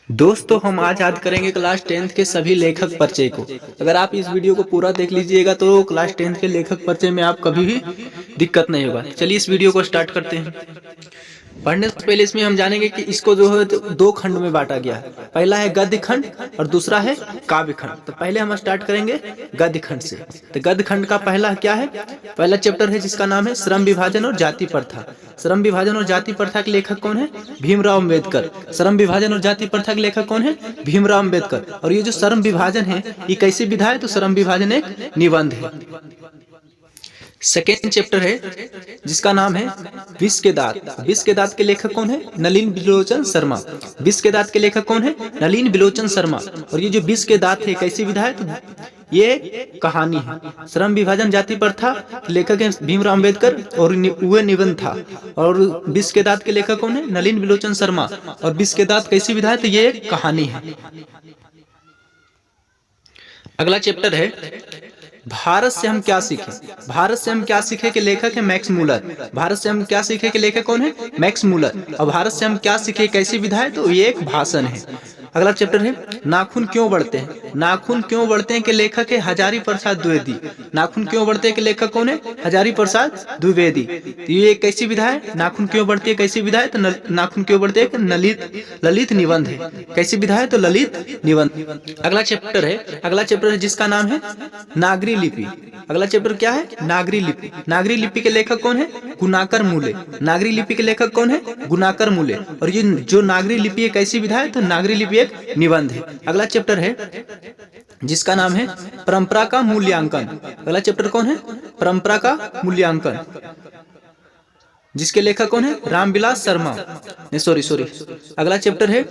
दोस्तों हम आज याद करेंगे क्लास 10th के सभी लेखक परिचय को। अगर आप इस वीडियो को पूरा देख लीजिएगा तो क्लास 10th के लेखक परिचय में आप कभी भी दिक्कत नहीं होगा। चलिए इस वीडियो को स्टार्ट करते हैं। पढ़ने से पहले इसमें हम जानेंगे कि इसको जो है दो खंड में बांटा गया है। पहला है गद्य खंड और दूसरा है काव्य खंड। तो पहले हम स्टार्ट करेंगे गद्य खंड से। तो गद्य खंड का पहला क्या है? पहला चैप्टर है जिसका नाम है श्रम विभाजन और जाति प्रथा। श्रम विभाजन और जाति प्रथा के लेखक कौन है? भीमराव अम्बेडकर। श्रम विभाजन और जाति प्रथा के लेखक कौन है? भीमराव अम्बेडकर। और ये जो श्रम विभाजन है ये कैसी विधा है? तो श्रम विभाजन एक निबंध है। सेकेंड चैप्टर है जिसका नाम है विष के दांत। विष के दांत के लेखक कौन है? नलिन बिलोचन शर्मा। विष के दांत के लेखक कौन है? नलिन बिलोचन शर्मा। और ये जो विष के दांत है कैसी विधा है? तो ये कहानी है। श्रम विभाजन जाति प्रथा लेखक है भीमराव अम्बेडकर और वह निबंध था। और विष के दांत के लेखक कौन है? नलिन बिलोचन शर्मा। और विष के दांत कैसी विधा है? तो ये कहानी है। अगला चैप्टर है भारत से हम क्या सीखे। भारत से हम क्या सीखे के लेखक है मैक्स मूलर। भारत से हम क्या सीखे के लेखक कौन है? Max Muller. और भारत से हम क्या सीखे कैसी विधा है? तो ये एक भाषण है। अगला चैप्टर है नाखून क्यों बढ़ते हैं। नाखून क्यों बढ़ते हैं के लेखक है हजारी प्रसाद द्विवेदी। नाखून क्यों बढ़ते हैं के लेखक कौन है? हजारी प्रसाद द्विवेदी। तो ये कैसी विधा है? नाखून क्यों बढ़ती है कैसी विधा है? तो नाखून क्यों बढ़ते हैं ललित निबंध है। कैसी विधा है? तो ललित निबंध। अगला चैप्टर है जिसका नाम है नागरी लिपि। अगला चैप्टर क्या है? नागरी लिपि। नागरी लिपि के लेखक कौन है? गुणाकर मूले। नागरी लिपि के लेखक कौन है? गुणाकर मूले। और ये जो नागरी लिपि है कैसी विधा है? तो नागरी लिपि एक निबंध है। अगला चैप्टर है जिसका नाम है परंपरा का मूल्यांकन। अगला चैप्टर कौन है? परंपरा का मूल्यांकन। जिसके लेखक कौन है? रामविलास शर्मा। सॉरी। अगला चैप्टर है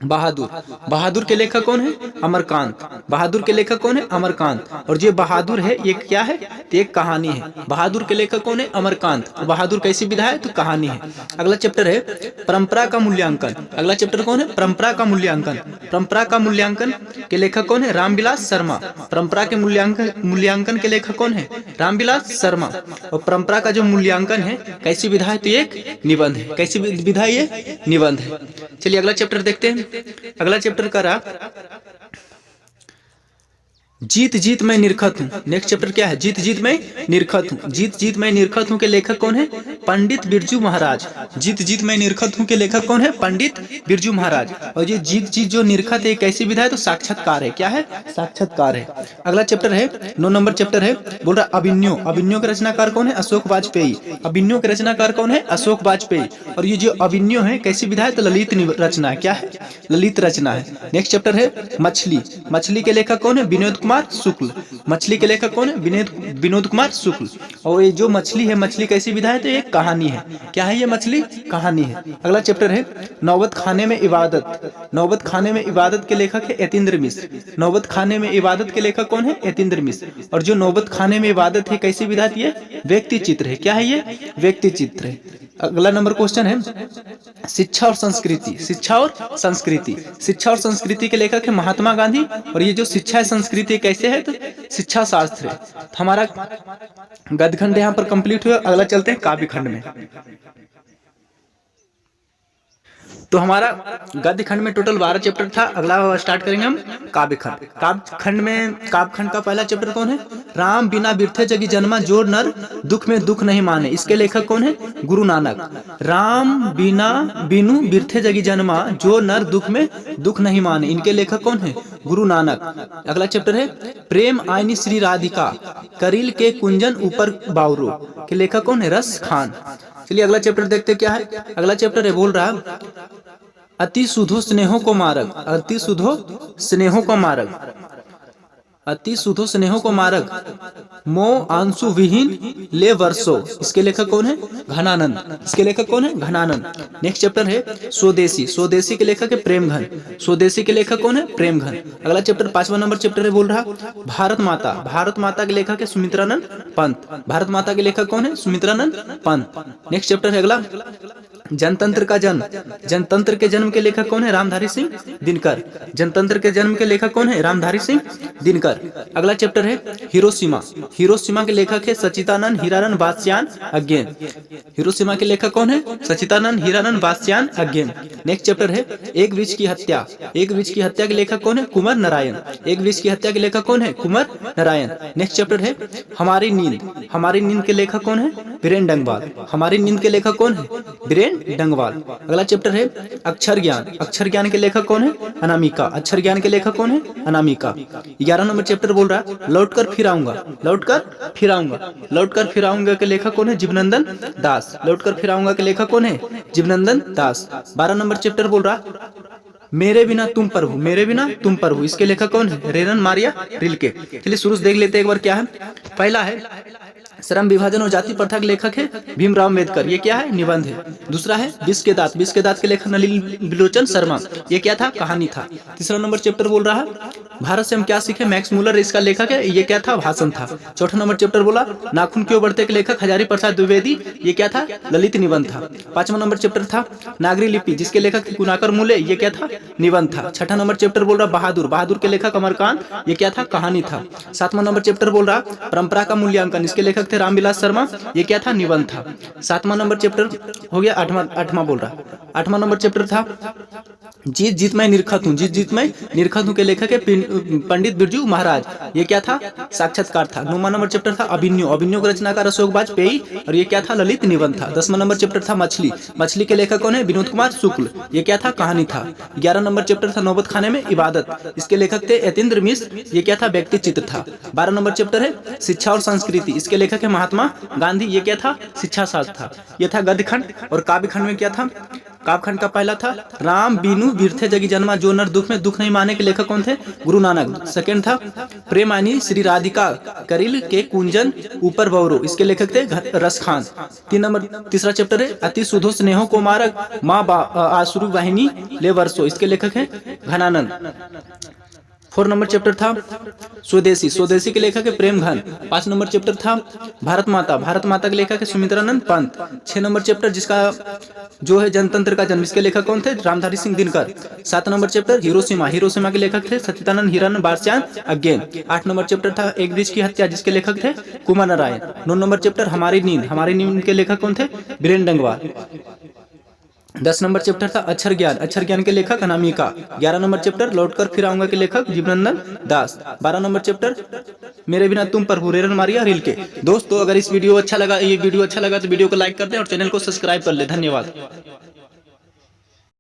बहादुर। बहादुर के लेखक कौन है? अमरकांत। बहादुर के लेखक कौन है? अमरकांत। और जो बहादुर है ये क्या है? तो एक कहानी है। बहादुर के लेखक कौन है? अमरकांत। और बहादुर कैसी विधा है? तो कहानी है। अगला चैप्टर है परंपरा का मूल्यांकन। अगला चैप्टर कौन है? परंपरा का मूल्यांकन। परंपरा का मूल्यांकन के लेखक कौन है? रामविलास शर्मा। परंपरा के मूल्यांकन के लेखक कौन है? रामविलास शर्मा। और परंपरा का जो मूल्यांकन है कैसी विधा है? तो एक निबंध है। कैसी विधा? ये निबंध है। चलिए अगला चैप्टर देखते हैं। अगला चैप्टर का जीत जीत मैं निरखत हूँ। नेक्स्ट चैप्टर क्या है? जीत जीत मैं निरखत हूँ। जीत जीत मैं निरखत हूँ के लेखक कौन है? पंडित बिरजू महाराज। जीत जीत मैं निरखत हूँ के लेखक कौन है? पंडित बिरजू महाराज। और ये जीत जीत जो निरखत है कैसी विधा है? तो साक्षात्कार है। क्या है? साक्षात्कार है। अगला चैप्टर है 9 नंबर चैप्टर है बोल रहा अभिन्यो। अभिन्यो के रचनाकार कौन है? अशोक वाजपेयी। अभिन्यो के रचनाकार कौन है? अशोक वाजपेयी। और ये जो अभिन्यो है कैसी विधा है? तो ललित रचना है। क्या है? ललित रचना है। नेक्स्ट चैप्टर है मछली। मछली के लेखक कौन है? विनोद कुमार शुक्ल। मछली के लेखक कौन है? विनोद कुमार शुक्ल। और ये जो मछली है मछली कैसी विधा है? तो एक कहानी है। क्या है? ये मछली कहानी है। अगला चैप्टर है नौबत खाने में इबादत। नौबत खाने में इबादत के लेखक है यतीन्द्र मिश्र। नौबत खाने में इबादत के लेखक कौन है? यतीन्द्र मिश्र। और जो नौबत खाने में इबादत है कैसी विधा है? व्यक्ति चित्र है। क्या है? ये व्यक्ति चित्र है। अगला नंबर क्वेश्चन है शिक्षा और संस्कृति। शिक्षा और संस्कृति। शिक्षा और संस्कृति के लेखक है महात्मा गांधी। और ये जो शिक्षा है संस्कृति कैसे है? तो शिक्षा शास्त्र है। तो हमारा गद्य खंड यहाँ पर कंप्लीट हुआ। अगला चलते हैं काव्य खंड में। तो हमारा गद्य खंड में टोटल 12 चैप्टर था। अगला स्टार्ट करेंगे हम काव्य खंड। काव्य खंड का पहला चैप्टर कौन है? राम बिना बिरथे जगी जन्मा जो नर दुख में दुख नहीं माने। इसके लेखक कौन है? गुरु नानक। राम बिनु बिरथे जगी जन्मा जो नर दुख में दुख नहीं माने। इनके लेखक कौन है? गुरु नानक। अगला चैप्टर है प्रेम आईनी श्री राधिका करील के कुंजन ऊपर बावरो के लेखक कौन है? रस खान। चलिए अगला चैप्टर देखते क्या है। अगला चैप्टर है बोल रहा अति सुधो स्नेहो को मारग। अति सुधो स्नेहो को मारग। अति सुधो स्नेहो को मारग मो आंसू विहीन ले वर्षो। इसके लेखक कौन है? घनानंद। इसके लेखक कौन है? घनानंद। नेक्स्ट चैप्टर है स्वदेशी। स्वदेशी के लेखक है प्रेमघन। स्वदेशी के लेखक कौन है? प्रेमघन। अगला चैप्टर 5वां नंबर चैप्टर है बोल रहा भारत माता। भारत माता के लेखक है सुमित्रानंद पंत। भारत माता के लेखक कौन है? सुमित्रानंद पंत। नेक्स्ट चैप्टर है अगला जनतंत्र का जन्म, जनतंत्र के जन्म के लेखक कौन है? रामधारी सिंह दिनकर। जनतंत्र के जन्म के लेखक कौन है? रामधारी सिंह दिनकर। अगला चैप्टर है हिरोशिमा। हिरोशिमा के लेखक है सच्चिदानंद हीरानंद बात्स्यायन अगेन। हिरोशिमा के लेखक कौन है? सच्चिदानंद हीरानंद बात्स्यायन अगेन। नेक्स्ट चैप्टर है एक वृक्ष की हत्या। एक वृक्ष की हत्या के लेखक कौन है? कुंवर नारायण। एक वृक्ष की हत्या के लेखक कौन है? कुंवर नारायण। नेक्स्ट चैप्टर है हमारी नींद। हमारी नींद के लेखक कौन है? बीरेन डंगवाल। हमारी नींद के लेखक कौन है? बीरेन डंगवाल। अगला चैप्टर है अक्षर ज्ञान। अक्षर ज्ञान के लेखक कौन है? अनामिका। अक्षर ज्ञान के लेखक कौन है? अनामिका। 11 नंबर चैप्टर बोल रहा है लौटकर फिर आऊंगा। लौटकर फिर आऊंगा। लौटकर फिर आऊंगा के लेखक कौन है? जीवनंदन दास। लौटकर फिर आऊंगा के लेखक कौन है? जीवनंदन दास। 12 नंबर चैप्टर बोल रहा मेरे बिना तुम प्रभु। मेरे बिना तुम प्रभु, इसके लेखक कौन है? रेनन मारिया रिल्के। चलिए शुरू से देख लेते हैं एक बार क्या है। पहला है श्रम विभाजन और जाति प्रथा के लेखक है भीमराव अम्बेडकर। ये क्या है? निबंध है। दूसरा है विष के दांत। विष के दांत के लेखक नलिनी बिलोचन शर्मा। ये क्या था? कहानी था। तीसरा नंबर चैप्टर बोल रहा है भारत से हम क्या सीखे, मैक्स मूलर इसका लेखक है। ये क्या था? भाषण था। चौथा नंबर चैप्टर बोला नाखून क्यों बढ़ते के लेखक हजारी प्रसाद द्विवेदी। ये क्या था? ललित निबंध था। पांचवा नंबर चैप्टर था नागरी लिपि जिसके लेखक थे कुनाकर मूले। ये क्या था? निबंध था। छठा नंबर चैप्टर बोल रहा बहादुर। बहादुर के लेखक अमरकांत। ये क्या था? कहानी था। सातवां नंबर चैप्टर बोल रहा परंपरा का मूल्यांकन। इसके लेखक थे रामविलास शर्मा। ये क्या था? निबंध था। सातवां नंबर चैप्टर हो गया। आठवां बोल रहा आठवां नंबर चैप्टर था जीत जीत मैं निरखत हूँ। जीत जीत मैं निरखत हूँ के लेखक है पंडित बिरजू महाराज। ये क्या था? साक्षात्कार था। 9वां नंबर चैप्टर था अभिन्यो। अभिन्यो का रचनाकार अशोक वाजपेयी और ये क्या था? ललित निबंध था। 10वां नंबर चैप्टर था मछली। मछली के लेखक कौन है? विनोद कुमार शुक्ल। ये क्या था? कहानी था। 11 नंबर चैप्टर था नौबत खाने में इबादत। इसके लेखक थे यतेंद्र मिश्र। ये क्या था? व्यक्ति चित्र था। 12 नंबर चैप्टर है शिक्षा और संस्कृति। इसके लेखक है महात्मा गांधी। ये क्या था? शिक्षा शास्त्र था। ये था गद्य खंड। और काव्य खंड में क्या था? काव्य खंड का पहला था राम बीनू बिरथे जगी जन्मा जो नर दुख में दुख नहीं माने के लेखक कौन थे? गुरु नानक। सेकंड था प्रेमानी श्री राधिका करिल के कुंजन ऊपर बौरो। इसके लेखक थे रस खान। तीसरा चैप्टर है अति सुधो स्नेहो को मारक माँ आसुरु वाहिनी ले वर्षो। इसके लेखक है घनानंद। 4 नंबर चैप्टर था स्वदेशी। स्वदेशी के लेखक है प्रेम घन। 5 नंबर चैप्टर था भारत माता। भारत माता के लेखक है सुमित्रानंद पंत। 6 नंबर चैप्टर जिसका जो है जनतंत्र का जन्म। इसके लेखक कौन थे? Ramdhari Singh Dinkar. 7 number chapter Hiroshima. Hiroshima के लेखक थे सच्चिदानंद हीरानंद बात्स्यायन अगेन। 8 नंबर चैप्टर था एक वृक्ष की हत्या जिसके लेखक थे कुंवर नारायण। 9 नंबर चैप्टर हमारी नींद। हमारी नींद के लेखक कौन थे? बीरेन डंगवाल। 10 नंबर चैप्टर था अक्षर ज्ञान। अक्षर ज्ञान के लेखक अनामिका। 11 नंबर चैप्टर लौटकर फिर आऊंगा के लेखक जीवनंदन दास। 12 नंबर चैप्टर मेरे बिना तुम प्रभु रेरन मारिया रिल्के। दोस्तों अगर इस वीडियो अच्छा लगा, ये वीडियो अच्छा लगा तो वीडियो को लाइक कर दें और चैनल को सब्सक्राइब कर ले। धन्यवाद।